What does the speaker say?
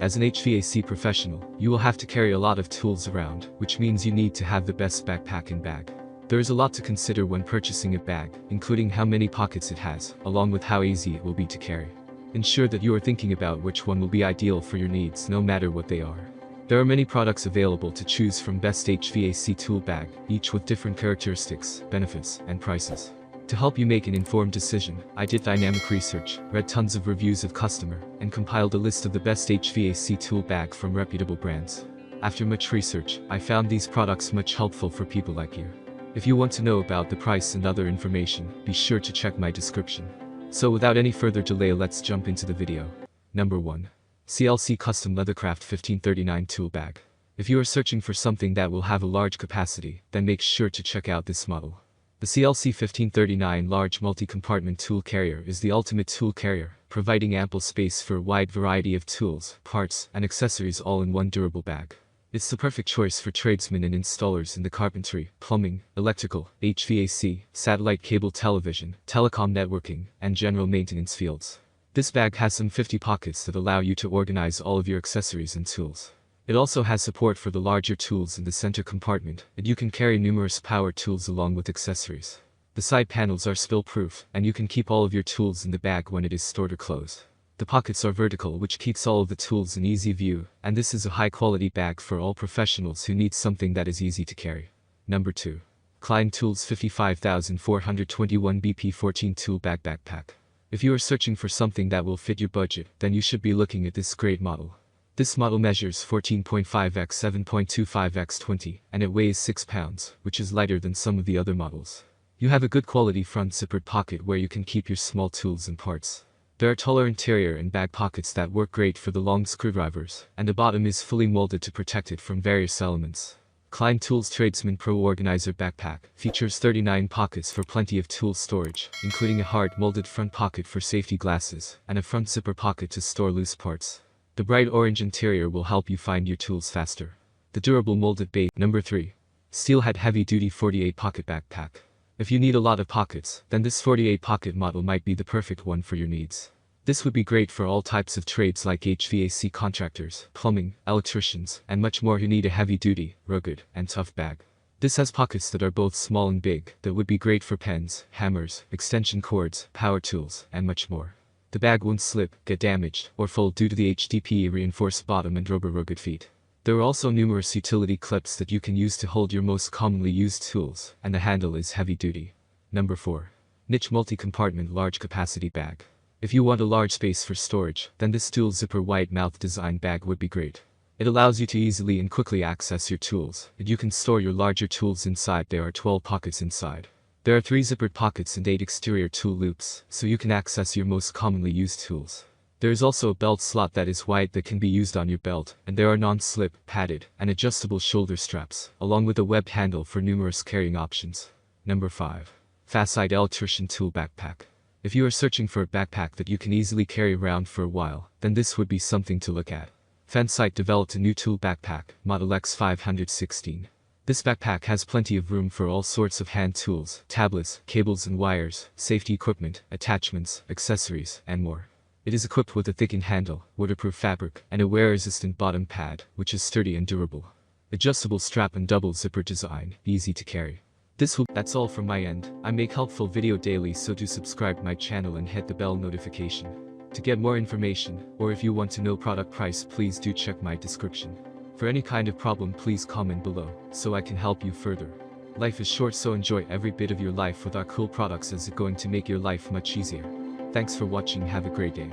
As an HVAC professional, you will have to carry a lot of tools around, which means you need to have the best backpack and bag. There is a lot to consider when purchasing a bag, including how many pockets it has, along with how easy it will be to carry. Ensure that you are thinking about which one will be ideal for your needs no matter what they are. There are many products available to choose from. Best HVAC tool bag, each with different characteristics, benefits, and prices. To help you make an informed decision, I did dynamic research, read tons of reviews of customer, and compiled a list of the best HVAC tool bag from reputable brands. After much research, I found these products much helpful for people like you. If you want to know about the price and other information, be sure to check my description. So without any further delay, let's jump into the video. Number 1. CLC Custom Leathercraft 1539 Tool Bag. If you are searching for something that will have a large capacity, then make sure to check out this model. The CLC 1539 Large Multi-Compartment Tool Carrier is the ultimate tool carrier, providing ample space for a wide variety of tools, parts, and accessories all in one durable bag. It's the perfect choice for tradesmen and installers in the carpentry, plumbing, electrical, HVAC, satellite cable television, telecom networking, and general maintenance fields. This bag has some 50 pockets that allow you to organize all of your accessories and tools. It also has support for the larger tools in the center compartment, and you can carry numerous power tools along with accessories. The side panels are spill-proof, and you can keep all of your tools in the bag when it is stored or closed. The pockets are vertical, which keeps all of the tools in easy view, and this is a high-quality bag for all professionals who need something that is easy to carry. Number 2. Klein Tools 55421 BP 14 Tool Bag Backpack. If you are searching for something that will fit your budget, then you should be looking at this great model. This model measures 14.5 x 7.25 x 20, and it weighs 6 pounds, which is lighter than some of the other models. You have a good quality front zippered pocket where you can keep your small tools and parts. There are taller interior and bag pockets that work great for the long screwdrivers, and the bottom is fully molded to protect it from various elements. Klein Tools Tradesman Pro Organizer Backpack features 39 pockets for plenty of tool storage, including a hard molded front pocket for safety glasses, and a front zipper pocket to store loose parts. The bright orange interior will help you find your tools faster. The durable molded base. Number 3. Steelhead Heavy Duty 48 Pocket Backpack. If you need a lot of pockets, then this 48 pocket model might be the perfect one for your needs. This would be great for all types of trades like HVAC contractors, plumbing, electricians, and much more who need a heavy-duty, rugged, and tough bag. This has pockets that are both small and big, that would be great for pens, hammers, extension cords, power tools, and much more. The bag won't slip, get damaged, or fold due to the HDPE reinforced bottom and rubber rugged feet. There are also numerous utility clips that you can use to hold your most commonly used tools, and the handle is heavy-duty. Number 4. Niche Multi-Compartment Large Capacity Bag. If you want a large space for storage, then this dual zipper wide mouth design bag would be great. It allows you to easily and quickly access your tools, and you can store your larger tools inside. There are 12 pockets inside. There are 3 zippered pockets and 8 exterior tool loops, so you can access your most commonly used tools. There is also a belt slot that is wide that can be used on your belt, and there are non-slip, padded, and adjustable shoulder straps, along with a webbed handle for numerous carrying options. Number 5. Facite Electrician Tool Backpack. If you are searching for a backpack that you can easily carry around for a while, then this would be something to look at. Fansite developed a new tool backpack, Model X516. This backpack has plenty of room for all sorts of hand tools, tablets, cables and wires, safety equipment, attachments, accessories, and more. It is equipped with a thickened handle, waterproof fabric, and a wear-resistant bottom pad, which is sturdy and durable. Adjustable strap and double zipper design, easy to carry. That's all from my end. I make helpful video daily, so do subscribe my channel and hit the bell notification. To get more information, or if you want to know product price, please do check my description. For any kind of problem, please comment below, so I can help you further. Life is short, so enjoy every bit of your life with our cool products, as it's going to make your life much easier. Thanks for watching, have a great day.